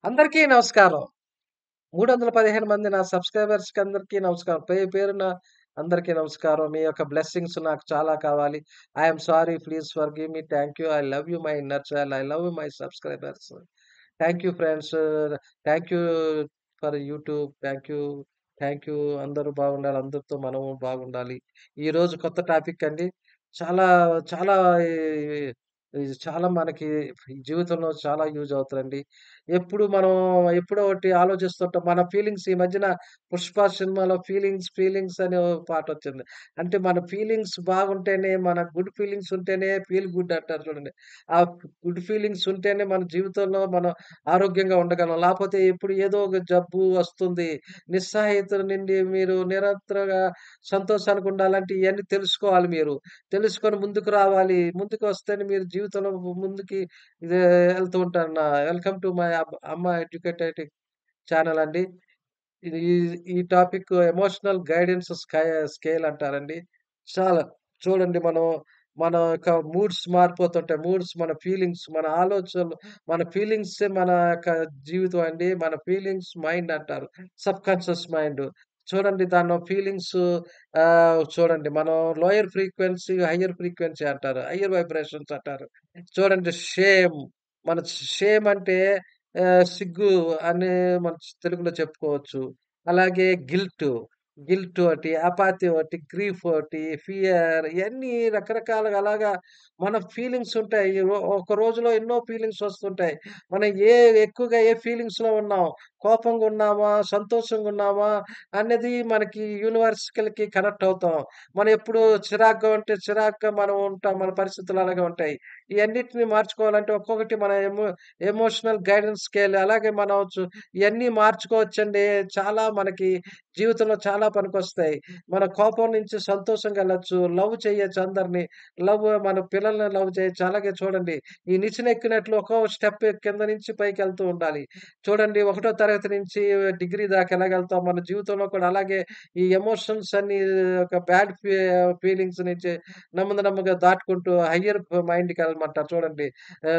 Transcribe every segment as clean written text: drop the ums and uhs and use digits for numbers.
అందరికీ నమస్కారం. 315 మంది నా సబ్‌స్క్రైబర్స్‌కి అందరికీ నమస్కారం. పేరున అందరికీ నమస్కారం. మీ యొక్క బ్లెస్సింగ్స్ నాకు చాలా కావాలి. I am sorry. Please forgive me. Thank you. I love you my inner child. I love my subscribers. Thank you friends. Thank you for YouTube. Thank you. Thank you. అందరూ బాగుండాలి. అందరితో మనము బాగుండాలి. ఈరోజు కొత్త టాపిక్ అండి. చాలా చాలా ఈ ఇది చాలా మనకి జీవితంలో చాలా యూజ్ అవుతదండి. మనం ఎప్పుడో ఒకటి ఆలోచిస్తుంటాం. మన ఫీలింగ్స్ ఈ మధ్యన 'పుష్ప' సినిమాలో ఫీలింగ్స్ అనే ఓ పాటొచ్చింది. అంటే మన ఫీలింగ్స్ బాగుంటేనే మన గుడ్ ఫీలింగ్స్ ఉంటేనే ఫీల్ గుడ్ అంటారు చూడండి. ఆ గుడ్ ఫీలింగ్స్ ఉంటేనే మన జీవితంలో మనం ఆరోగ్యంగా ఉండగలం. లేపోతే ఎప్పుడు ఏదో ఒక జబ్బు వస్తుంది. నిస్సహాయత నుండి మీరు నిరంతరంగా సంతోషానికి ఉండాలంటే ఇయన్నీ తెలుసుకోవాలి మీరు. తెలుసుకొని ముందుకు రావాలి. ముందుకు వస్తేనే మీరు జీవితంలో ముందుకి ఇది వెళ్తూ ఉంటారు. వెల్కమ్ టు మై అమ్మ ఎడ్యుకేటెడ్ ఛానల్ అండి. ఇది ఈ ఈ టాపిక్ ఎమోషనల్ గైడెన్స్ స్కేల్ అంటారండి. చాలా చూడండి మన యొక్క మూడ్స్ మారిపోతుంటాయి. మన ఫీలింగ్స్, మన ఆలోచనలు, మన ఫీలింగ్సే మన యొక్క జీవితం అండి. మన ఫీలింగ్స్ మైండ్ అంటారు. Subconscious mind. చూడండి దానిలో ఫీలింగ్స్ చూడండి మనం లోయర్ ఫ్రీక్వెన్సీ, హైయర్ ఫ్రీక్వెన్సీ అంటారు. హైయర్ వైబ్రేషన్స్ అంటారు. చూడండి మన షేమ్ అంటే సిగ్గు అని మన తెలుగులో చెప్పుకోవచ్చు. అలాగే గిల్ట్ ఒకటి, అపాతీ ఒకటి, గ్రీఫ్ ఒకటి, ఫియర్ ఇయన్నీ రకరకాలుగా అలాగా మన ఫీలింగ్స్ ఉంటాయి. ఒక రోజులో ఎన్నో ఫీలింగ్స్ వస్తుంటాయి. మనం ఎక్కువగా ఏ ఫీలింగ్స్‌లో ఉన్నాం, కోపంగా ఉన్నామా, సంతోషంగా ఉన్నామా అనేది మనకి యూనివర్స్‌కి కనెక్ట్ అవుతాం. మనం ఎప్పుడు చిరాకుగా ఉంటే చిరాకుగా మనం ఉంటాం. మన పరిస్థితులు అలాగే ఉంటాయి. ఇయన్నిటిని మార్చుకోవాలంటే ఒక్కొక్కటి మన ఎమోషనల్ గైడెన్స్ స్కేల్ అలాగే మనం ఇయన్నీ మార్చుకోవచ్చండి. చాలా మనకి జీవితంలో చాలా పనికొస్తాయి. మన కోపం నుంచి సంతోషంగెళ్ళొచ్చు. లవ్ చేయొచ్చు అందరిని. మన పిల్లల్ని లవ్ చేయొచ్చు. అలాగే చూడండి ఈ నిచ్చెనెక్కినట్లు ఒక్కో స్టెప్ కింద నుంచి పైకెళ్తూ ఉండాలి. చూడండి ఒకటో తరగతి నుంచి డిగ్రీ దాకా ఎలాగెళ్తాం మన జీవితంలో కూడా అలాగే ఈ ఎమోషన్స్ అన్నీ ఒక బ్యాడ్ ఫీలింగ్స్ నుంచి నెమ్మదిగా దాటుకుంటూ హయ్యర్ మైండ్‌కెళ్ళమంటారు చూడండి.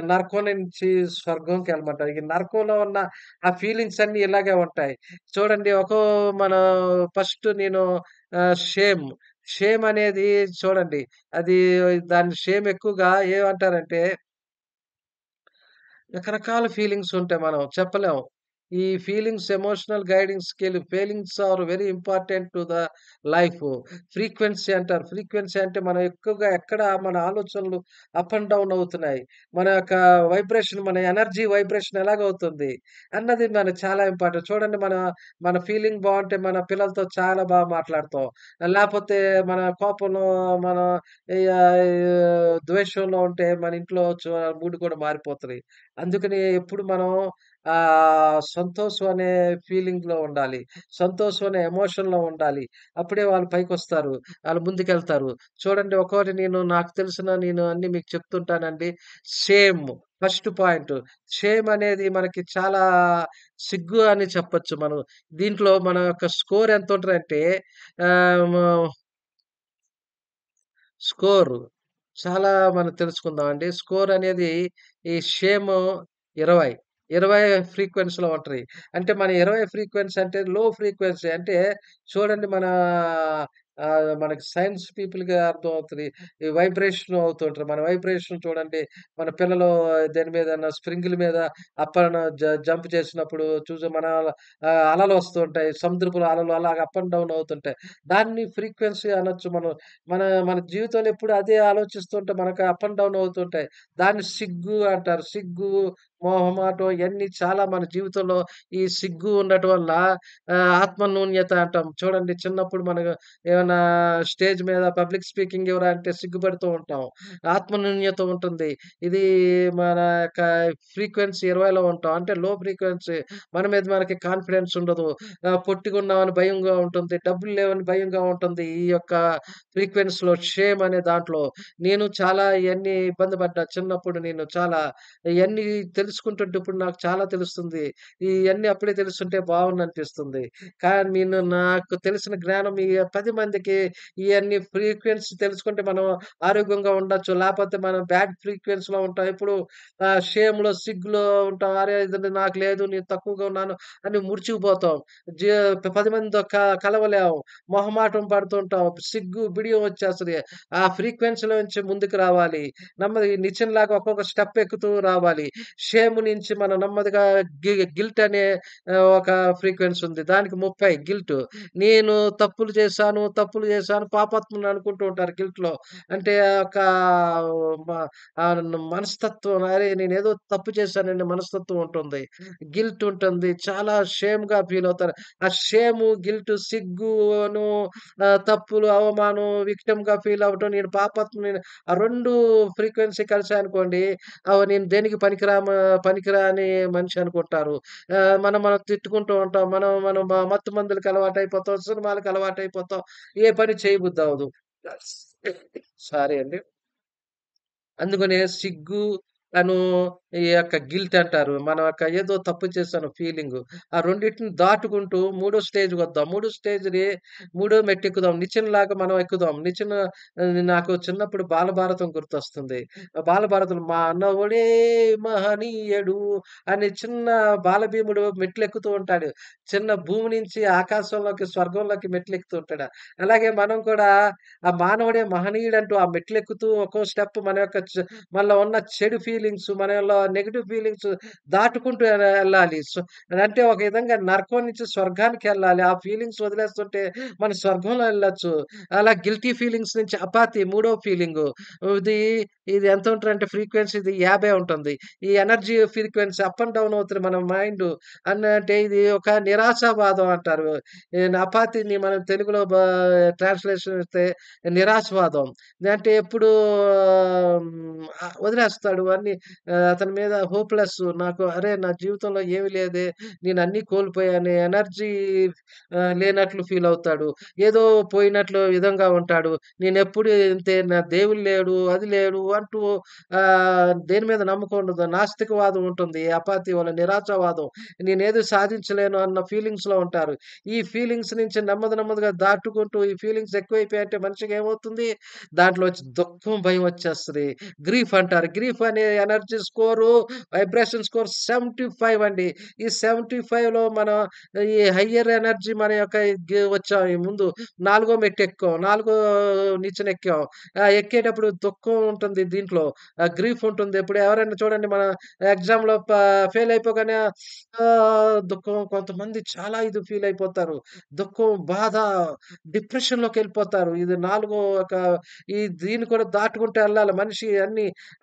నరకం నుంచి స్వర్గంకెళ్ళమంటారు. ఈ నరకంలో ఉన్న ఆ ఫీలింగ్స్ అన్నీ ఇలాగే ఉంటాయి. చూడండి మన ఫస్ట్ నేను షేమ్. షేమ్ అనేది చూడండి. అది దాన్ని షేమ్ ఎక్కువగా ఏమంటారంటే రకరకాల ఫీలింగ్స్ ఉంటాయి మనం చెప్పలేం. ఈ emotional guiding skill feelings are very important to the life. Frequency అంటారు. ఫ్రీక్వెన్సీ అంటే మనం ఎక్కువగా ఎక్కడ మన ఆలోచనలు అప్ అండ్ డౌన్ అవుతున్నాయి. మన యొక్క మన ఎనర్జీ వైబ్రేషన్ ఎలాగవుతుంది అన్నది మనకు చాలా ఇంపార్టెంట్. చూడండి మన ఫీలింగ్ బావుంటే మన పిల్లలతో చాలా బాగా మాట్లాడతాం. లేపోతే మన కోపంలో మన ఈ ద్వేషంలో ఉంటే మన ఇంట్లో మూడ్ కూడా మారిపోతది. అందుకని ఎప్పుడు మనం సంతోషం అనే ఫీలింగ్‌లో ఉండాలి. సంతోషం అనే ఎమోషన్‌లో ఉండాలి. అప్పుడే వాళ్ళు పైకొస్తారు. ఆళ్ళు ముందుకెళ్తారు. చూడండి ఒక్కోటి నేను అన్నీ మీకు చెప్తుంటానండి. Shame first point. షేమ్ అనేది మనకి చాలా సిగ్గు అని చెప్పొచ్చు మనం. దీంట్లో మన యొక్క స్కోర్ ఎంతుంటదంటే ఆహ్, మ స్కోర్ చాలా మనం తెలుసుకుందామండి. స్కోర్ అనేది ఈ షేమ్ 20. 20 ఫ్రీక్వెన్సీలో ఉంటది. అంటే మన 20 ఫ్రీక్వెన్సీ అంటే లో ఫ్రీక్వెన్సీ అంటే చూడండి మనకి సైన్స్ పీపుల్‌కి అర్థమవుతది. ఈ వైబ్రేషన్ అవుతుంటది. మన వైబ్రేషన్ చూడండి. మన పిల్లలు దేని మీదన్నా స్ప్రింగుల మీద అప్ అండ్ జంప్ చేసినప్పుడు చూసి అలలొస్తూ ఉంటాయి. సముద్రపుల అలలు అలాగ అప్ అండ్ డౌన్ అవుతుంటాయి. దాన్ని ఫ్రీక్వెన్సీ అనొచ్చు మనం. మన మన జీవితంలో ఎప్పుడు అదే ఆలోచిస్తుంటే మనకు అప్ అండ్ డౌన్ అవుతుంటాయి. దాన్ని సిగ్గు అంటారు. సిగ్గు, మొహమాటం ఇయన్నీ చాలా మన జీవితంలో ఈ సిగ్గు ఉండటం వల్ల ఆత్మన్యూన్యత అంటాం. చూడండి చిన్నప్పుడు మనకు ఏమన్నా స్టేజ్ మీద పబ్లిక్ స్పీకింగ్ ఇవ్వరా అంటే సిగ్గుపడుతూ ఉంటాం. ఆత్మన్యూన్యత ఉంటుంది. ఇది మన యొక్క ఫ్రీక్వెన్సీ 20లో ఉంటాం. అంటే లో ఫ్రీక్వెన్సీ మన మీద మనకి కాన్ఫిడెన్స్ ఉండదు. పొట్టిగున్నామని భయంగా ఉంటుంది. డబ్బులు లేవని భయంగా ఉంటుంది. ఈ యొక్క ఫ్రీక్వెన్సీలో షేమ్ అనే దాంట్లో నేను చాలా ఇయన్నీ ఇబ్బంది పడ్డా. చిన్నప్పుడు నేను చాలా ఇయన్నీ తెలుసుకుంటుంటే ఇప్పుడు నాకు చాలా తెలుస్తుంది. ఇయన్నీ అప్పుడే తెలుసుంటే బావుండనిపిస్తుంది. కానీ నాకు తెలిసిన జ్ఞానం ఈ 10 మందికి ఇయన్నీ ఫ్రీక్వెన్సీ తెలుసుకుంటే మనం ఆరోగ్యంగా ఉండొచ్చు. లేపోతే మనం బ్యాడ్ ఫ్రీక్వెన్సీలో ఉంటాం. ఎప్పుడు షేమ్‌లో, సిగ్గులో ఉంటాం. అరే! ఇది నాకు లేదు. నేను తక్కువగా ఉన్నాను అని ముడుచుకుపోతాం. జీ 10 మందితో కలవలేము. మొహమాటం పడుతుంటాం. సిగ్గు, బిడియం వచ్చేస్తది. ఆ ఫ్రీక్వెన్సీలో నుంచి ముందుకు రావాలి. నెమ్మది నిచ్చెనలాగా ఒక్కొక్క స్టెప్ ఎక్కుతూ రావాలి. షేమ్ నుంచి మనం నెమ్మదిగా గిల్ట్ అనే ఒక ఫ్రీక్వెన్సీ ఉంది. దానికి 30 గిల్ట్. నేను తప్పులు చేశాను, పాపాత్ముడిని అనుకుంటూ ఉంటారు గిల్ట్‌లో. అంటే ఒక మ మనస్తత్వం అరే! నేనేదో తప్పు చేశాననే మనస్తత్వం ఉంటుంది. గిల్ట్ ఉంటుంది. చాలా షేమ్‌గా ఫీల్ అవుతారు. ఆ షేము, గిల్ట్, సిగ్గును, తప్పులు, అవమానం, విక్టిమ్‌గా ఫీల్ అవ్వటం, నేను పాపాత్ముడిని ఆ 2 ఫ్రీక్వెన్సీ కలిసాయనుకోండి, నేను దేనికి పనికిరాని మనిషి అనుకుంటారు. మనం తిట్టుకుంటూ ఉంటాం. మనం మత్తు మందులకి అలవాటైపోతాం. సినిమాలకి అలవాటైపోతాం. ఏ పని చేయబుద్దవ్వదు. సారీ అండి. అందుకనే సిగ్గు అను ఈ యొక్క గిల్ట్ అంటారు. మన యొక్క ఏదో తప్పు చేశాను ఫీలింగు. ఆ రెండిటిని దాటుకుంటూ మూడో స్టేజ్‌కొద్దాం. మూడో మెట్టెక్కుదాం. నిచ్చెనలాగా మనం ఎక్కుదాం. నాకు చిన్నప్పుడు బాలభారతం గుర్తొస్తుంది. బాలభారతం మా అన్నవొడే మహనీయుడు అని చిన్న బాలభీముడు మెట్లెక్కుతూ ఉంటాడు. చిన్న భూమి నుంచి ఆకాశంలోకి, స్వర్గంలోకి మెట్లెక్కుతూ ఉంటాడు. అలాగే మనం కూడా ఆ మానవుడే మహనీయుడంటూ ఆ మెట్లెక్కుతూ ఒక్కో స్టెప్ మన యొక్క మనలో ఉన్న చెడు ఫీలింగ్స్, మనలో నెగెటివ్ ఫీలింగ్స్ దాటుకుంటూ ఎళ్ళాలి. అంటే ఒక విధంగా నరకం నుంచి స్వర్గానికెళ్ళాలి. ఆ ఫీలింగ్స్ వదిలేస్తుంటే మనం స్వర్గంలో ఎళ్ళొచ్చు. అలా గిల్టీ ఫీలింగ్స్ నుంచి అపాతీ మూడో ఫీలింగు. ఇది ఇది ఎంత ఉంటదంటే ఫ్రీక్వెన్సీ ఇది 50 ఉంటుంది. ఈ energy frequency up and down అవుతది మన మైండు. అంటే ఇది ఒక నిరాశావాదం అంటారు. అపాతీని మనం తెలుగులో ట్రాన్స్‌లేషన్ ఇస్తే నిరాశవాదం. అంటే ఎప్పుడు వదిలేస్తాడు అన్నీ. అతని మీద హోప్‌లెస్ నాకు అరే! నా జీవితంలో ఏమి లేదే, నేనన్నీ కోల్పోయానే ఎనర్జీ లేనట్లు ఫీల్ అవుతాడు. ఏదో పోయినట్లు విధంగా ఉంటాడు. నేనెప్పుడు ఇంతే నా దేవుడు లేడు, అది లేడు అంటూ దేని మీద నమ్మకం ఉండదు. నాస్తికవాదం ఉంటుంది. అపాతీ వల్ల నిరాశావాదం. నేనేది సాధించలేను అన్న ఫీలింగ్స్‌లో ఉంటారు. ఈ ఫీలింగ్స్ నుంచి నెమ్మదిగా దాటుకుంటూ ఈ ఫీలింగ్స్ ఎక్కువైపోయాయంటే మనిషికేమవుతుంది? దాంట్లోంచి దుఃఖం, భయం వచ్చేస్తది. గ్రీఫ్ అంటారు. గ్రీఫ్ అనే ఎనర్జీ స్కోరు, వైబ్రేషన్ స్కోర్ 75 అండి. ఈ 75లో మనం ఈ హయ్యర్ ఎనర్జీ మన యొక్క వచ్చాం ఈ ముందు నాలుగో మెట్టెక్కాం. నాలుగో నిచ్చెనెక్కాం. ఎక్కేటప్పుడు దుఃఖం ఉంటుంది దీంట్లో. గ్రీఫ్ ఉంటుంది. ఇప్పుడు ఎవరైనా చూడండి మన ఎగ్జామ్‌లో ఫెయిల్ అయిపోగానే దుఃఖం కొంతమంది చాలా ఇది ఫీల్ అయిపోతారు. దుఃఖం, బాధ, డిప్రెషన్‌లోకెళ్ళిపోతారు. ఇది నాలుగో ఒక దీన్ని కూడా దాటుకుంటూ ఎళ్ళాలి. మనిషి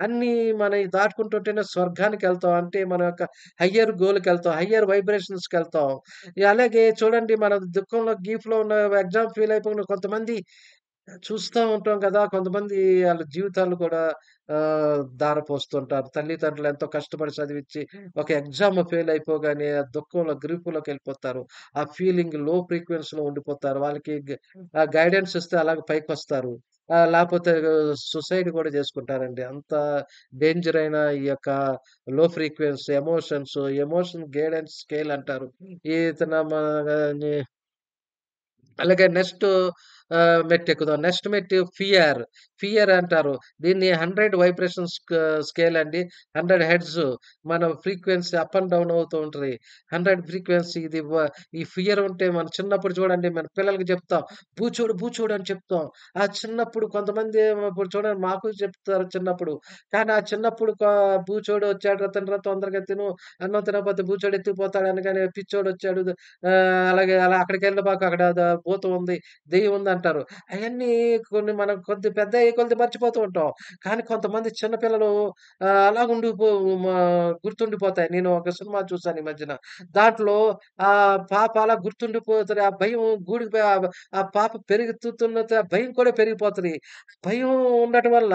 అన్నీ మనయి దాటుకుంటుంటేనే స్వర్గానికెళ్తాం. అంటే మన యొక్క హయ్యర్ గోల్‌కెళ్తాం. హయ్యర్ వైబ్రేషన్స్‌కెళ్తాం. అలాగే చూడండి మన దుఃఖంలో, గీఫ్‌లో ఉన్న ఎగ్జామ్ ఫెయిల్ అయిపోయిన కొంతమంది చూస్తా ఉంటాం కదా! కొంతమంది ఆళ్ళ జీవితాలు కూడా ధారపోస్తుంటారు. తల్లిదండ్రులు ఎంతో కష్టపడి చదివిచ్చి, ఒక ఎగ్జామ్ ఫెయిల్ అయిపోగానే ఆ దుఃఖంలో, గ్రీఫ్‌లోకెళ్ళిపోతారు. ఆ ఫీలింగ్ లో ఫ్రీక్వెన్సీలో ఉండిపోతారు. వాళ్ళకి గైడెన్స్ ఇస్తే అలాగే పైకొస్తారు. లేపోతే సూసైడ్ కూడా చేసుకుంటారండి. అంత డేంజర్ అయిన ఈ యొక్క లో ఫ్రీక్వెన్సీ ఎమోషన్ గైడెన్స్ స్కేల్ అంటారు. ఇతను అలాగే నెక్స్ట్ మెట్టెక్కుదాం. నెక్స్ట్ మెట్టు ఫియర్. ఫియర్ అంటారు. దీన్ని 100 వైబ్రేషన్ స్కేల్ అండి. 100 హెర్ట్జ్ మన ఫ్రీక్వెన్సీ అప్ అండ్ డౌన్ అవుతూ ఉంటది. 100 ఫ్రీక్వెన్సీ ఇది ఈ ఫియర్ ఉంటే మనం చిన్నప్పుడు చూడండి మన పిల్లలకి చెప్తాం. బూచోడు అని చెప్తాం. ఆ చిన్నప్పుడు కొంతమంది ఏమో ఇప్పుడు చూడండి మాకు చెప్తారు చిన్నప్పుడు. కానీ ఆ చిన్నప్పుడు బూచోడు వచ్చాడురా తినరా తొందరగా తిను. అన్నం తినకపోతే బూచోడు ఎత్తుకుపోతాడు అనగానే పిచ్చోడొచ్చాడు. అలాగే అక్కడికెళ్ళమాకు అక్కడ భూతం ఉంది, దెయ్యం ఉందంటారు. అయన్నీ కొన్ని మనం కొద్ది పెద్దయ్యే కొద్దీ మర్చిపోతూ ఉంటాం. కానీ కొంతమంది చిన్న పిల్లలు అలాగుండిపో మా గుర్తుండిపోతాయి. నేను ఒక సినిమా చూసాను ఈ మధ్యన. దాంట్లో పాప అలా గుర్తుండిపోతది. ఆ భయం గూడికి పోయి ఆ పాప పెరుగుతుతున్నది ఆ భయం కూడా పెరిగిపోతది. భయం ఉండటం వల్ల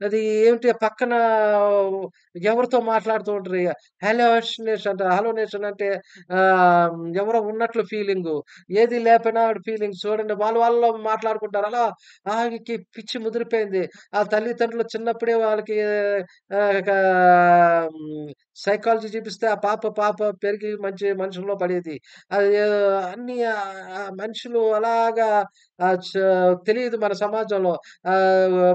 అది ఏమిటి పక్కన ఎవరితో మాట్లాడుతూ ఉంటది. హలోసినేషన్ అంటారు. హలోనేషన్ అంటే ఎవరో ఉన్నట్లు ఫీలింగు. ఏది లేపోయినా ఆవిడ ఫీలింగ్స్ చూడండి వాళ్ళలో మాట్లాడుకుంటారు. అలా ఆళ్ళకి పిచ్చి ముదిరిపోయింది. ఆ తల్లిదండ్రులు చిన్నప్పుడే వాళ్ళకి కా సైకాలజీ చూపిస్తే ఆ పాప పెరిగి మంచి మనుషుల్లో పడేది. అది అన్ని మనుషులు అలాగా తెలీదు మన సమాజంలో.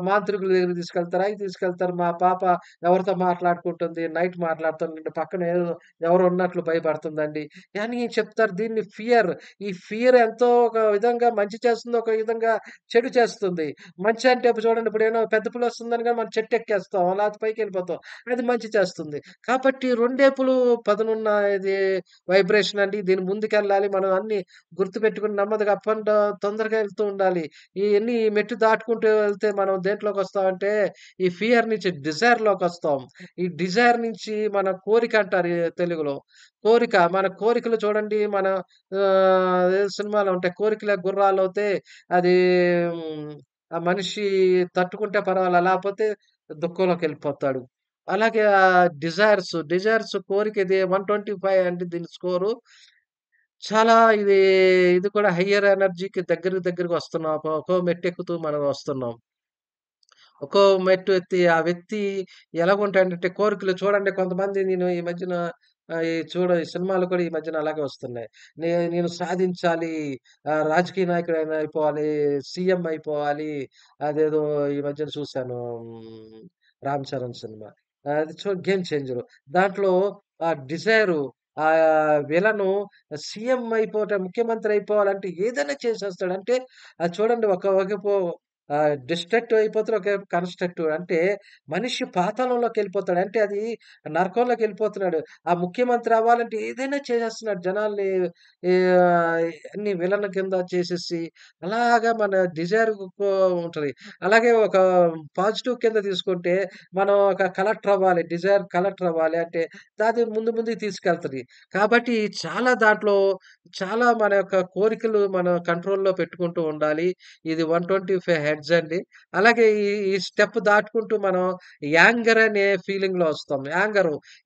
మాంత్రికుల దగ్గరికి తీసుకెళ్తారు, అయి తీసుకెళ్తారు. మా పాప ఎవరితో మాట్లాడుకుంటుంది, నైట్ మాట్లాడుతుందండి. పక్కన ఎవరో ఉన్నట్లు భయపడుతుందండి అని చెప్తారు. దీన్ని ఫియర్. ఈ ఫియర్ ఎంతో ఒక విధంగా మంచి చేస్తుంది, ఒక విధంగా చెడు చేస్తుంది. మంచి అంటే ఇప్పుడు చూడండి, ఇప్పుడేమో పెద్ద పులొస్తుందనగా మనం చెట్టెక్కేస్తాం. లేకపోతే పైకెళ్ళిపోతాం. అది మంచి చేస్తుంది. కాబట్టి రెండేపులు పదునున్న ఇది వైబ్రేషన్ అండి. దీని ముందుకెళ్ళాలి. మనం అన్నీ గుర్తుపెట్టుకొని నెమ్మదిగా అప్ అండ్ తొందరగా వెళ్తూ ఉండాలి. ఇయన్నీ ఈ మెట్టు దాటుకుంటూ వెళ్తే మనం దేంట్లోకొస్తామంటే, ఈ ఫియర్ నుంచి డిజైర్‌లోకొస్తాం. ఈ డిజైర్ నుంచి మన కోరిక అంటారు తెలుగులో. కోరిక. మన కోరికలు చూడండి మన ఏదో సినిమాలో ఉంటాయి. కోరికలే గుర్రాలవుతే అది హ్మ్. ఆ మనిషి తట్టుకుంటే పర్వాలా. లేపోతే దుఃఖంలోకెళ్ళిపోతాడు. అలాగే డిజైర్స్ కోరిక ఇది 125 అండి దీని స్కోరు. చాలా ఇది కూడా హయ్యర్ ఎనర్జీకి దగ్గరకి వస్తున్నాం. ఒక్కో మెట్టెక్కుతూ మనం వస్తున్నాం. ఒక్కో మెట్టు ఎత్తి ఆ వ్యక్తి ఎలాగుంటాడంటే కోరికలు చూడండి కొంతమంది నేను ఈ మధ్యన ఈ సినిమాలు కూడా ఈ మధ్యన అలాగే వస్తున్నాయి. నేను సాధించాలి, రాజకీయ నాయకుడైన అయిపోవాలి, సీఎం అయిపోవాలి. అదేదో ఈ మధ్యన చూసాను. 'రామ్ చరణ్' సినిమా. అది 'గేమ్ చేంజరు.' దాంట్లో ఆ డిజైరు విలను సీఎం ముఖ్యమంత్రి అయిపోవాలంటే ఏదైనా చేసేస్తాడు. అంటే అది చూడండి ఒక వైపు డిస్ట్రక్టివ్ అయిపోతారు. ఒకవైపు కన్‌స్ట్రక్టివ్. అంటే మనిషి పాతాళంలోకెళ్ళిపోతాడు. అంటే అది నరకంలోకెళ్ళిపోతున్నాడు. ఆ ముఖ్యమంత్రి అవ్వాలంటే ఏదైనా చేసేస్తున్నాడు. జనాల్ని అన్ని విలన్ కింద చేసేసి అలాగా మన డిజైర్ ఉంటది. అలాగే ఒక పాజిటివ్ కింద తీసుకుంటే మనం ఒక కలెక్టర్ అవ్వాలి. డిజైర్ కలెక్టర్ అవ్వాలి అంటే అది ముందుకు తీసుకెళ్తది. కాబట్టి చాలా మన యొక్క కోరికలు మనం కంట్రోల్‌లో పెట్టుకుంటూ ఉండాలి. ఇది 125 హెర్ట్జ్ అండి. అలాగే ఈ స్టెప్ దాటుకుంటూ మనం యాంగర్ అనే ఫీలింగ్‌లో వస్తాం.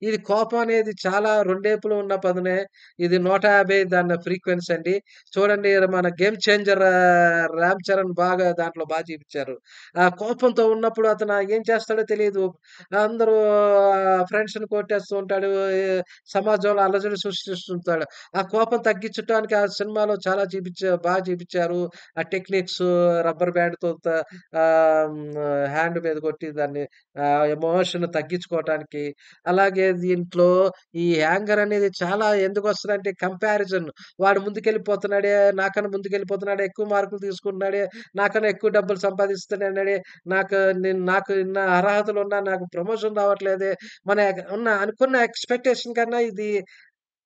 ఇది కోపం అనేది చాలా రెండేపులు ఉన్న పదునే. ఇది 150 దాని ఫ్రీక్వెన్సీ అండి. చూడండి మన 'గేమ్ చేంజర్' 'రామ్ చరణ్' దాంట్లో చూపించారు. ఆ కోపంతో ఉన్నప్పుడు అతను ఏం చేస్తాడో తెలీదు. అందరూ ఫ్రెండ్స్‌ని కొట్టేస్తూ ఉంటాడు. సమాజంలో అల్లజడి సృష్టిస్తుంటాడు. ఆ కోపం తగ్గించటానికి ఆ సినిమాలో చాలా చూపించారు. ఆ టెక్నిక్స్ రబ్బర్ బ్యాండ్‌తో హ్యాండ్ మీద కొట్టి దాన్ని ఎమోషన్ తగ్గించుకోవటానికి. అలాగే దీంట్లో ఈ యాంగర్ అనేది చాలా ఎందుకొస్తదంటే కంపారిజన్. వాడు ముందుకెళ్ళిపోతున్నాడే, నాకన్నా ముందుకెళ్ళిపోతున్నాడే, ఎక్కువ మార్కులు తీసుకుంటున్నాడే, నాకన్నా ఎక్కువ డబ్బులు సంపాదిస్తున్నాడే, నాకు ఇన్న అర్హతలున్నా నాకు ప్రమోషన్ రావట్లేదే, మన అనుకున్న ఎక్స్‌పెక్టేషన్ కన్నా ఇది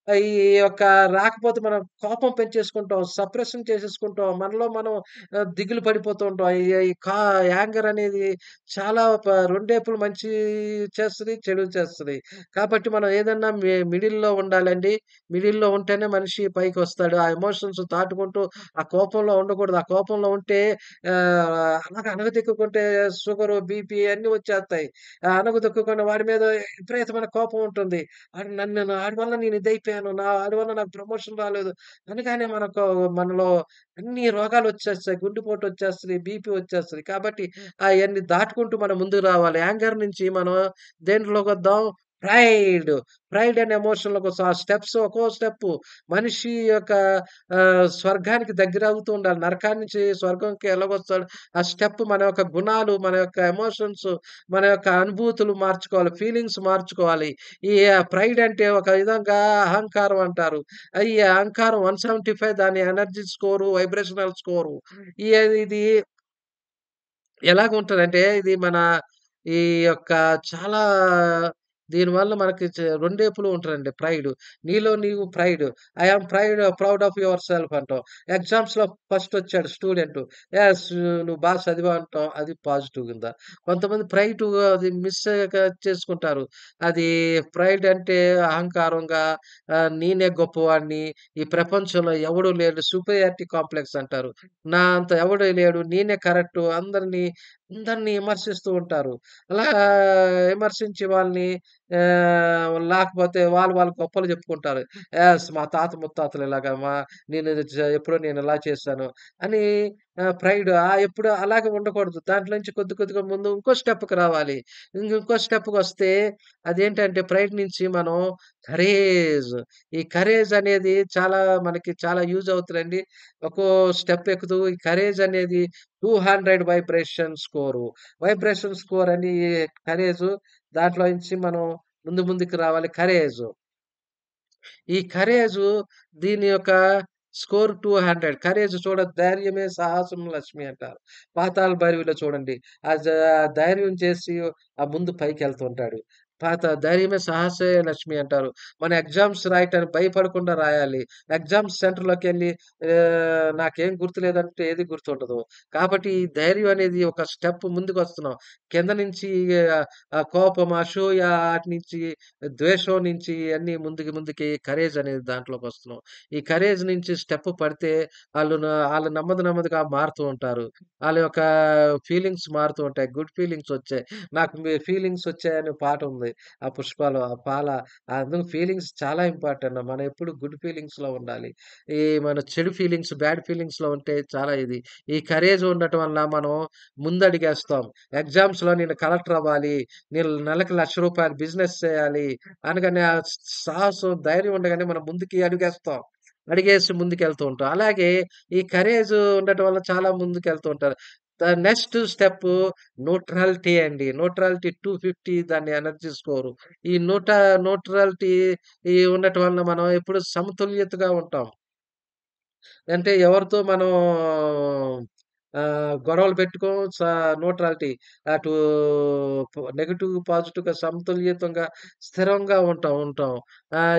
ఈ యొక్క రాకపోతే మనం కోపం పెంచేసుకుంటాం. సప్రెషన్ చేసేసుకుంటాం. మనలో మనం దిగులు పడిపోతూ ఉంటాం. ఈ ఈ కా యాంగర్ అనేది చాలా రెండేపులు మంచి చేస్తది, చెడు చేస్తది. కాబట్టి మనం ఏదన్నా మిడిల్‌లో ఉండాలండి. మిడిల్‌లో ఉంటేనే మనిషి పైకొస్తాడు. ఆ ఎమోషన్స్ దాటుకుంటూ ఆ కోపంలో ఉండకూడదు. ఆ కోపంలో ఉంటే అలాగ అణగదొక్కుకుంటే షుగరు, బీపీ అన్నీ వచ్చేస్తాయి. అణగదొక్కుకున్న వాడి మీద విపరీతమైన కోపం ఉంటుంది. ఆడి వల్ల నేను ఇదైపోయాను. ఆడి వల్ల నాకు ప్రమోషన్ రాలేదు. అనగానే మనలో అన్ని రోగాలొచ్చేస్తాయి. గుండెపోటు వచ్చేస్తది. బీపీ వచ్చేస్తది. కాబట్టి అయన్నీ దాటుకుంటూ మనం ముందుకు రావాలి. యాంగర్ నుంచి మనం దేంట్లోకొద్దాం ప్రైడ్. ప్రైడ్ అనే ఎమోషన్‌లోకొస్తాం. ఆ స్టెప్స్ ఒక్కో స్టెప్పు మనిషి యొక్క స్వర్గానికి దగ్గరవుతూ ఉండాలి. నరకాన్ని నుంచి స్వర్గంకి ఎలాగొస్తాడు? ఆ స్టెప్ మన యొక్క గుణాలు, మన యొక్క ఎమోషన్స్, మన యొక్క అనుభూతులు మార్చుకోవాలి. ఫీలింగ్స్ మార్చుకోవాలి. ఈ ప్రైడ్ అంటే ఒక విధంగా అహంకారం అంటారు. ఈ అహంకారం 175 దాని ఎనర్జీ స్కోరు, వైబ్రేషనల్ స్కోరు. ఈ ఇది ఎలాగుంటదంటే ఇది ఈ యొక్క చాలా దీనివల్ల మనకి రెండేపులు ఉంటదండి ప్రైడు. నీలో నీవు pride. I am proud of your self అంటాం. ఎగ్జామ్స్‌లో ఫస్ట్ వచ్చాడు స్టూడెంటు. యెస్ నువ్వు బాగా చదివావు అంటాం. అది పాజిటివ్ కింద. కొంతమంది ప్రైడ్‌గా అది చేసుకుంటారు. అది ప్రైడ్ అంటే అహంకారంగా నేనే గొప్పవాడిని. ఈ ప్రపంచంలో ఎవడు లేడు. సుపీరియారిటీ కాంప్లెక్స్ అంటారు. నా అంత ఎవడు లేడు. నేనే కరెక్టు. అందరిని విమర్శిస్తూ ఉంటారు. అలా విమర్శించి వాళ్ళని లేకపోతే వాళ్ళు గొప్పలు చెప్పుకుంటారు. మా తాత ముత్తాతలు ఇలాగా నేను ఇది ఎప్పుడో నేను ఇలా చేశాను అని ప్రైడ్ ఎప్పుడు అలాగే ఉండకూడదు. దాంట్లో నుంచి కొద్ది కొద్దిగా ముందు ఇంకో స్టెప్‌కి రావాలి. ఇంకో స్టెప్‌కొస్తే అదేంటంటే ప్రైడ్ నుంచి మనం కరేజ్ ఈ కరేజ్ అనేది మనకి చాలా యూజ్ అవుతదండి. ఒక్కో స్టెప్ ఎక్కుతూ ఈ కరేజ్ అనేది 200 వైబ్రేషన్ స్కోర్ అని కరేజు దాంట్లో నుంచి మనం ముందుకు రావాలి కరేజు. ఈ కరేజు దీని యొక్క స్కోర్ 200 కరేజ్ ధైర్యమే సాహసం లక్ష్మి అంటారు. పాతాళ భైరవిలో చూడండి. ఆ జ ధైర్యం చేసి ముందు పైకెళ్తుంటాడు. ధైర్యమే సాహసే లక్ష్మి అంటారు. మన ఎగ్జామ్స్ రాయటానికి భయపడకుండా రాయాలి. ఎగ్జామ్స్ సెంటర్‌లోకెళ్ళి నాకేం గుర్తులేదంటే ఏది గుర్తుండదు. కాబట్టి ఈ ధైర్యం అనేది ఒక స్టెప్ ముందుకొస్తున్నాం. కింద నుంచి కోపం, అసూయ ఆటి నుంచి ద్వేషం నుంచి అన్నీ ముందుకి కరేజ్ అనేది దాంట్లోకొస్తున్నాం. ఈ కరేజ్ నుంచి స్టెప్ పడితే ఆళ్ళు నెమ్మదిగా మారుతూ ఉంటారు. ఆళ్ళ యొక్క ఫీలింగ్స్ మారుతూ ఉంటాయి. గుడ్ ఫీలింగ్స్ వచ్చాయి. నాకు ఫీలింగ్స్ వచ్చాయని పాటుంది. ఆ 'పుష్పలో' ఆ పాల అందుకు ఫీలింగ్స్ చాలా ఇంపార్టెంట్. మనం ఎప్పుడు గుడ్ ఫీలింగ్స్‌లో ఉండాలి. మన చెడు ఫీలింగ్స్, బ్యాడ్ ఫీలింగ్స్‌లో ఉంటే చాలా ఇది. ఈ కరేజ్ ఉండటం వల్ల మనం ముందడుగేస్తాం. ఎగ్జామ్స్‌లో నేను కలెక్టర్ అవ్వాలి. నేను నెలకి ₹1,00,000 బిజినెస్ చేయాలి. అనగానే సాహసం, ధైర్యం ఉండగానే మనం ముందుకి అడుగేస్తాం. అడుగేసి ముందుకెళ్తూ ఉంటాం. అలాగే ఈ కరేజ్ ఉండటం వల్ల చాలా ముందుకెళ్తూ ఉంటారు. నెక్స్ట్ స్టెప్పు న్యూట్రాలిటీ అండి. న్యూట్రాలిటీ 250 దాని ఎనర్జీ స్కోరు. ఈ న్యూట్రాలిటీ ఉండటం వలన మనం ఎప్పుడు సమతుల్యతగా ఉంటాం. అంటే ఎవరితో మనం గొడవలు పెట్టుకోం. న్యూట్రాలిటీ అటు నెగెటివ్, పాజిటివ్‌గా సమతుల్యతంగా, స్థిరంగా ఉంటాం.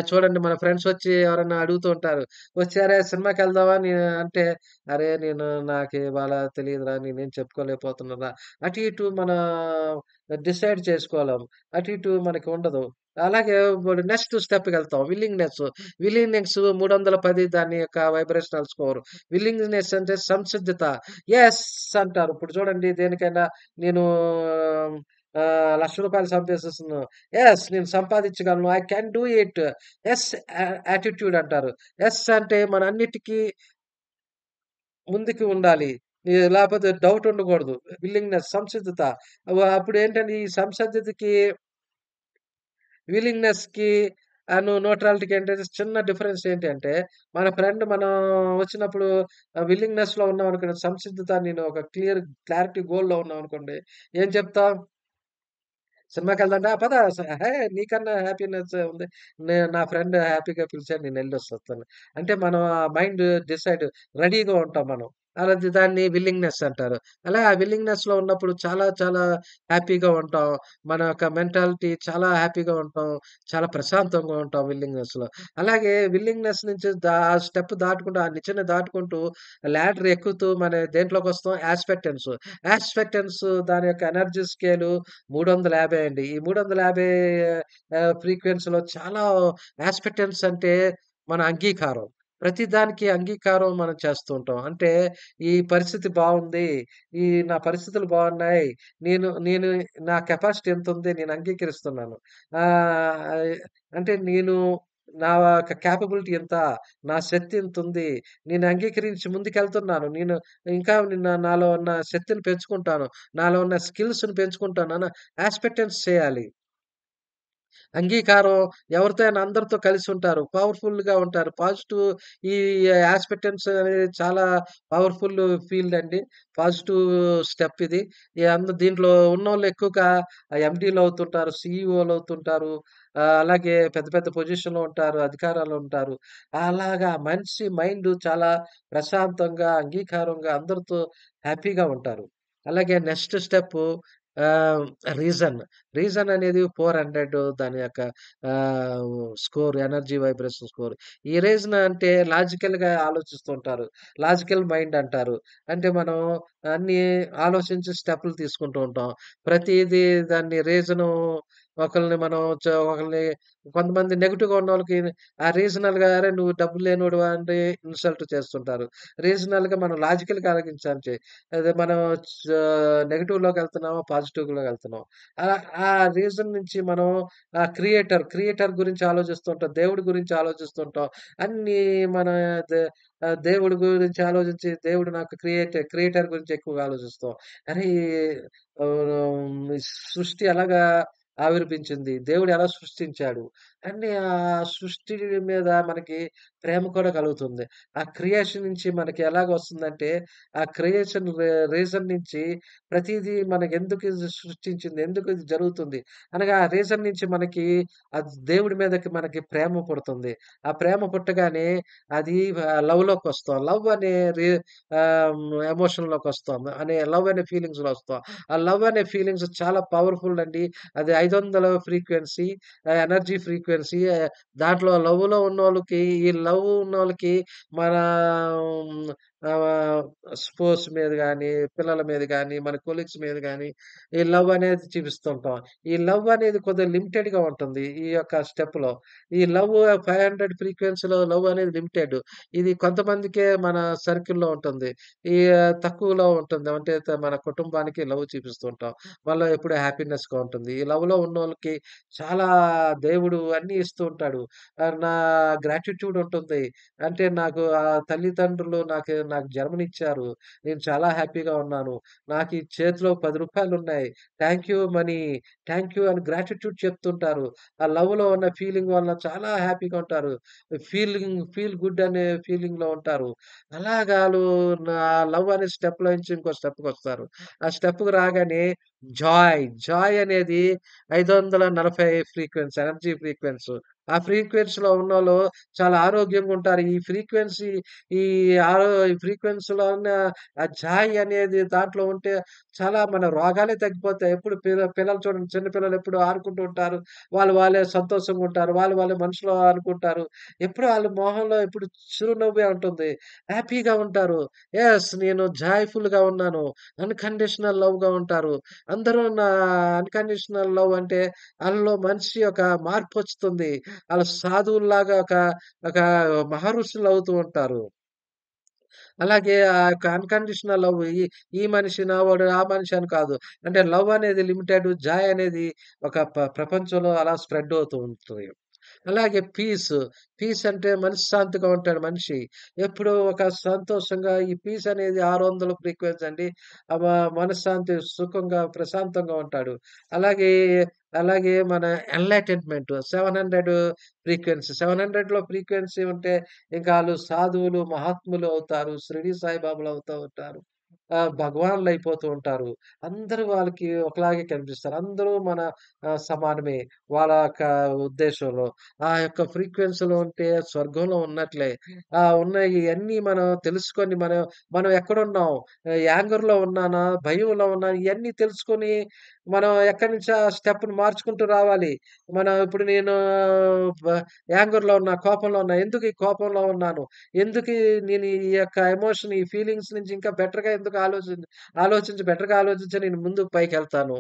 చూడండి మన ఫ్రెండ్స్ వచ్చి ఎవరన్నా అడుగుతూ ఉంటారు. "వచ్చారా సినిమాకెళ్దామా?" అంటే, "అరే! నాకు ఇవాళ తెలీదురా. నేనేం చెప్పుకోలేకపోతున్నానురా." అటు ఇటు డిసైడ్ చేసుకోలేం. అటు ఇటు మనకి ఉండదు. అలాగే ఇప్పుడు నెక్స్ట్ స్టెప్‌కెళ్తాం. విల్లింగ్‌నెస్ 310 దాని యొక్క వైబ్రేషనల్ స్కోర్. విల్లింగ్‌నెస్ అంటే సంసిద్ధత. యెస్ అంటారు. ఇప్పుడు చూడండి దేనికైనా నేను ₹1,00,000 సంపాదిస్తున్నాను. యెస్ నేను సంపాదించగలను. I can do it. Yes attitude అంటారు. యెస్ అంటే మన అన్నిటికి ముందుకు ఉండాలి. లేపోతే డౌట్ ఉండకూడదు. సంసిద్ధత. అప్పుడేంటంటే ఈ సంసిద్ధతకి విల్లింగ్‌నెస్‌కి న్యూట్రాలిటీకి ఏంటంటే చిన్న డిఫరెన్స్ ఏంటంటే, మన ఫ్రెండ్ మనం వచ్చినప్పుడు విల్లింగ్‌నెస్‌లో ఉన్నామనుకోండి, సంసిద్ధత నేను ఒక క్లారిటీ గోల్‌లో ఉన్నామనుకోండి, ఏం చెప్తాం? సినిమాకెళ్దాంటే, "ఆ! పద హే! నీకన్నా హ్యాపీనెస్ ఉంది. నా ఫ్రెండ్ హ్యాపీగా పిలిచాడు నేనెళ్ళొసొస్తాను." అంటే మనం ఆ మైండ్ డిసైడ్ రెడీగా ఉంటాం మనం. దాన్ని విల్లింగ్‌నెస్ అంటారు. అలా ఆ విల్లింగ్‌నెస్‌లో ఉన్నప్పుడు చాలా హ్యాపీగా ఉంటాం. మన యొక్క మెంటాలిటీ చాలా హ్యాపీగా ఉంటాం. చాలా ప్రశాంతంగా ఉంటాం విల్లింగ్‌నెస్‌లో. అలాగే విల్లింగ్‌నెస్ నుంచి ఆ స్టెప్ దాటుకుంటూ, ఆ నిచ్చెన దాటుకుంటూ లాడర్ ఎక్కుతూ మన దేంట్లోకొస్తాం యాస్పెక్టెన్స్. యాస్పెక్టెన్స్ దాని యొక్క ఎనర్జీ స్కేలు 350 అండి. ఈ 350 ఫ్రీక్వెన్సీలో చాలా యాస్పెక్టెన్స్ అంటే మన అంగీకారం. ప్రతి దానికి అంగీకారం మనం చేస్తూ ఉంటాం. అంటే ఈ పరిస్థితి బావుంది. నా పరిస్థితులు బావున్నాయి. నేను నా కెపాసిటీ ఎంతుంది నేను అంగీకరిస్తున్నాను. ఆహ్, అంటే నా యొక్క కేపబిలిటీ ఎంత, నా శక్తి ఇంతుంది. నేను అంగీకరించి ముందుకెళ్తున్నాను. నాలో ఉన్న శక్తిని పెంచుకుంటాను. నాలో ఉన్న స్కిల్స్‌ని పెంచుకుంటాను అన్న యాస్పెక్టెన్స్ చేయాలి. అంగీకారం ఎవరితో అయినా అందరితో కలిసుంటారు. పవర్‌ఫుల్‌గా ఉంటారు. ఈ యాస్పెక్టెన్స్ అనేది చాలా పవర్‌ఫుల్ ఫీల్డ్ అండి. పాజిటివ్ స్టెప్ ఇది. దీంట్లో ఉన్నోళ్ళు ఎక్కువగా ఎండీలవుతుంటారు, సీఈఓలవుతుంటారు. అలాగే పెద్ద పెద్ద పొజిషన్‌లో ఉంటారు. అధికారాల్లో ఉంటారు. అలాగా మనిషి మైండ్ చాలా ప్రశాంతంగా, అంగీకారంగా అందరితో హ్యాపీగా ఉంటారు. అలాగే నెక్స్ట్ స్టెప్పు ఆహ్, రీజన్. రీజన్ అనేది 400 దాని యొక్క ఎనర్జీ వైబ్రేషన్ స్కోర్. ఈ రీజన్ అంటే లాజికల్‌గా ఆలోచిస్తుంటారు. లాజికల్ మైండ్ అంటారు. అంటే మనం అన్నీ ఆలోచించి స్టెప్పులు తీసుకుంటూ ఉంటాం. ప్రతీదీ దాన్ని రీజను ఒకళ్ళని మనం ఒకళ్ళని కొంతమంది నెగెటివ్‌గా ఉన్నోళ్ళకి ఆ రీజనల్‌గా "అరే! నువ్వు డబ్బులు లేనోడివా" అంటే ఇన్సల్ట్ చేస్తుంటారు. రీజనల్‌గా మనం లాజికల్‌గా ఆలోచించాలి. అదే మనం చ నెగెటివ్‌లోకెళ్తున్నామా, పాజిటివ్‌లోకెళ్తున్నాం. అలా ఆ రీజన్ నుంచి మనం క్రియేటర్ గురించి ఆలోచిస్తుంటాం. దేవుడి గురించి ఆలోచిస్తుంటాం. అన్నీ మన దే దేవుడి గురించి ఆలోచించి దేవుడు నాకు క్రియేటర్ గురించి ఎక్కువగా ఆలోచిస్తాం. అరే! ఈ సృష్టి ఎలాగా ఆవిర్భించింది? దేవుడు ఎలా సృష్టించాడు? అన్ని సృష్టి మీద మనకి ప్రేమ కూడా కలుగుతుంది. ఆ క్రియేషన్ నుంచి మనకి ఎలాగొస్తుందంటే, ఆ క్రియేషన్ రీజన్ నుంచి ప్రతీదీ మనకెందుకు ఇది సృష్టించింది? ఎందుకు ఇది జరుగుతుంది? అనగా ఆ రీజన్ నుంచి మనకి దేవుడి మీదకి మనకి ప్రేమ పుడుతుంది. ఆ ప్రేమ పుట్టగానే అది లవ్‌లోకొస్తాం. లవ్ అనే రి ఎమోషన్‌లోకొస్తాం. లవ్ అనే ఫీలింగ్స్‌లో వస్తాం. ఆ లవ్ అనే ఫీలింగ్స్ చాలా పవర్‌ఫుల్ అండి. అది 500 ఫ్రీక్వెన్సీ, ఎనర్జీ ఫ్రీక్వెన్సీ. దాంట్లో లవ్‌లో ఉన్నోళ్ళకి, ఈ లవ్ ఉన్నోళ్ళకి మన ఆహ్, స్పోర్ట్స్ మీద గాని, పిల్లల మీద గాని, మన కొలీగ్స్ మీద గాని, ఈ లవ్ అనేది చూపిస్తుంటాం. ఈ లవ్ అనేది కొద్దిగా లిమిటెడ్‌గా ఉంటుంది. ఈ యొక్క స్టెప్‌లో. ఈ లవ్ 500 ఫ్రీక్వెన్సీలో లవ్ అనేది లిమిటెడ్. ఇది కొంతమందికే మన సర్కిల్‌లో ఉంటుంది. ఈ తక్కువలో ఉంటుంది. అంటే మన కుటుంబానికి లవ్ చూపిస్తూ ఉంటాం. వాళ్ళలో ఎప్పుడు హ్యాపీనెస్‌గా ఉంటుంది. ఈ లవ్‌లో ఉన్నోళ్ళకి చాలా దేవుడు అన్నీ ఇస్తూ ఉంటాడు. నా గ్రాటిట్యూడ్ ఉంటుంది. అంటే నాకు తల్లిదండ్రులు నాకు జన్మనిచ్చారు. నేను చాలా హ్యాపీగా ఉన్నాను. నాకు ఈ చేతిలో రూ. 10 ఉన్నాయి. Thank you money, thank you అని గ్రాటిట్యూడ్ చెప్తుంటారు. ఆ లవ్‌లో ఉన్న ఫీలింగ్ వల్ల చాలా హ్యాపీగా ఉంటారు. ఫీల్ గుడ్ అనే ఫీలింగ్‌లో ఉంటారు. అలాగా ఆళ్ళు నా లవ్ అనే స్టెప్‌లో నుంచి ఇంకో స్టెప్‌కొస్తారు. ఆ స్టెప్‌కి రాగానే జాయ్ అనేది 540 ఎనర్జీ ఫ్రీక్వెన్సీ. ఆ ఫ్రీక్వెన్సీలో ఉన్నోళ్ళు చాలా ఆరోగ్యంగా ఉంటారు. ఈ ఈ ఫ్రీక్వెన్సీలో ఉన్న ఆ జాయ్ అనేది దాంట్లో ఉంటే చాలా మన రోగాలే తగ్గిపోతాయి. ఎప్పుడు పిల్లలు చూడండి, చిన్న పిల్లలు ఎప్పుడు ఆడుకుంటూ ఉంటారు. వాళ్ళే సంతోషంగా ఉంటారు. వాళ్ళే మనసులో అనుకుంటారు. ఎప్పుడు ఆళ్ళ మొహంలో ఎప్పుడు చిరునవ్వే ఉంటుంది. హ్యాపీగా ఉంటారు. యెస్, నేను జాయ్‌ఫుల్‌గా ఉన్నాను. అన్‌కండిషనల్ లవ్‌గా ఉంటారు. అందరూ అన్‌కండిషనల్ లవ్ అంటే ఆళ్ళలో మనిషి యొక్క మార్పొస్తుంది. ఆళ్ళు సాధువుల్లాగా ఒక మహర్షులవుతూ ఉంటారు. అలాగే ఆ యొక్క అన్‌కండిషనల్ లవ్ ఈ మనిషి నావాడు, ఆ మనిషి అని కాదు. అంటే లవ్ అనేది లిమిటెడ్, జాయ్ అనేది ఒక ప్రపంచంలో అలా స్ప్రెడ్ అవుతూ ఉంటది. అలాగే పీస్ అంటే మనశ్శాంతిగా ఉంటాడు మనిషి. ఎప్పుడూ ఒక సంతోషంగా ఈ పీస్ అనేది 600 ఫ్రీక్వెన్సీ అండి. మనశ్శాంతి, సుఖంగా, ప్రశాంతంగా ఉంటాడు. అలాగే, అలాగే మన ఎన్‌లైటెన్‌మెంట్ 700 ఫ్రీక్వెన్సీ. 700లో ఫ్రీక్వెన్సీ ఉంటే ఇంకా ఆళ్ళు సాధువులు, మహాత్ములు అవుతారు. షిరిడి సాయిబాబాలు అవుతూ ఉంటారు. భగవాన్‌లయిపోతూ ఉంటారు. అందరూ వాళ్ళకి ఒకలాగే కనిపిస్తారు. అందరూ మన సమానమే. వాళ్ళ యొక్క ఉద్దేశంలో. ఆ యొక్క ఫ్రీక్వెన్సీలో ఉంటే స్వర్గంలో ఉన్నట్లే. ఉన్న ఇయన్నీ మనం తెలుసుకొని మనం ఎక్కడున్నాం? యాంగర్‌లో ఉన్నానా? భయంలో ఉన్నానా? ఇయన్నీ తెలుసుకొని మనం ఎక్కడి నుంచి ఆ స్టెప్‌ని మార్చుకుంటూ రావాలి. ఇప్పుడు నేను బ యాంగర్‌లో ఉన్నా, కోపంలో ఉన్నా. ఎందుకు ఈ కోపంలో ఉన్నాను? ఎందుకు నేను ఈ యొక్క ఎమోషన్, ఈ ఫీలింగ్స్ నుంచి ఇంకా బెటర్‌గా ఎందుకు బెటర్‌గా ఆలోచించి నేను ముందుకు పైకెళ్తాను.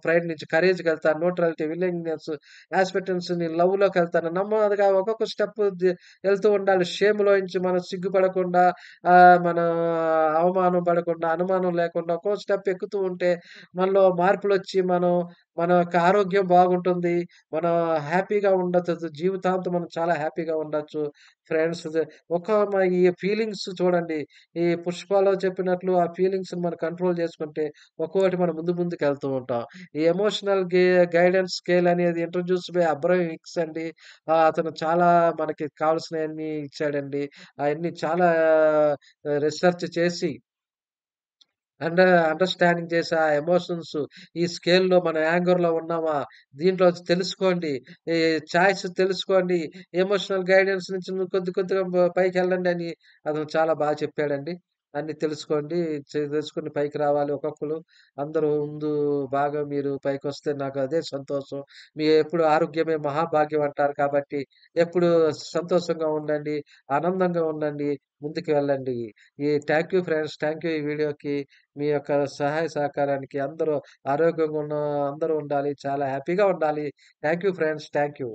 ప్రైడ్ నుంచి కరేజ్‌కెళ్తాను. న్యూట్రాలిటీ, విల్లింగ్‌నెస్, యాస్పెక్టెన్స్ నేను లవ్‌లోకెళ్తాను. నెమ్మదిగా ఒక్కొక్క స్టెప్ ఎళ్తూ ఉండాలి. షేమ్‌లోంచి మనం సిగ్గుపడకుండా, మనం అవమానం పడకుండా, అనుమానం లేకుండా ఒక్కో స్టెప్ ఎక్కుతూ ఉంటే మనలో మార్పులొచ్చి మన యొక్క ఆరోగ్యం బాగుంటుంది. మనం హ్యాపీగా ఉండొచ్చు. జీవితాంతం మనం చాలా హ్యాపీగా ఉండొచ్చు. ఫ్రెండ్స్ ఈ ఫీలింగ్స్ చూడండి. ఈ 'పుష్పలో' చెప్పినట్లు ఆ ఫీలింగ్స్‌ని మనం కంట్రోల్ చేసుకుంటే ఒక్కోటి మనం ముందుకెళ్తూ ఉంటాం. ఈ ఎమోషనల్ గైడెన్స్ స్కేల్ అనేది ఇంట్రొడ్యూస్డ్ బై అబ్రహం హిక్స్ అండి. అతను చాలా మనకి కావాల్సినయన్నీ ఇచ్చాడండి. అయన్నీ చాలా రిసర్చ్ చేసి అండర్‌స్టాండింగ్ చేసి ఆ ఎమోషన్స్ ఈ స్కేల్‌లో మనం యాంగర్‌లో ఉన్నామా? దీంట్లో తెలుసుకోండి. ఈ చాయిస్ తెలుసుకోండి. ఎమోషనల్ గైడెన్స్ నుంచి కొద్దిగా పైకెళ్ళండి అని అతను చాలా బాగా చెప్పాడండి. అన్నీ తెలుసుకోండి. తెలుసుకొని పైకి రావాలి ఒక్కొక్కళ్ళు. అందరూ ముందు బాగా మీరు పైకొస్తే నాకు అదే సంతోషం. మీ ఎప్పుడు ఆరోగ్యమే మహాభాగ్యం అంటారు కాబట్టి, ఎప్పుడు సంతోషంగా ఉండండి, ఆనందంగా ఉండండి, ముందుకు వెళ్ళండి. Thank you friends. Thank you ఈ వీడియోకి. మీ యొక్క సహాయ సహకారానికి అందరూ ఆరోగ్యంగా ఉన్న అందరూ ఉండాలి. చాలా హ్యాపీగా ఉండాలి. Thank you friends. Thank you.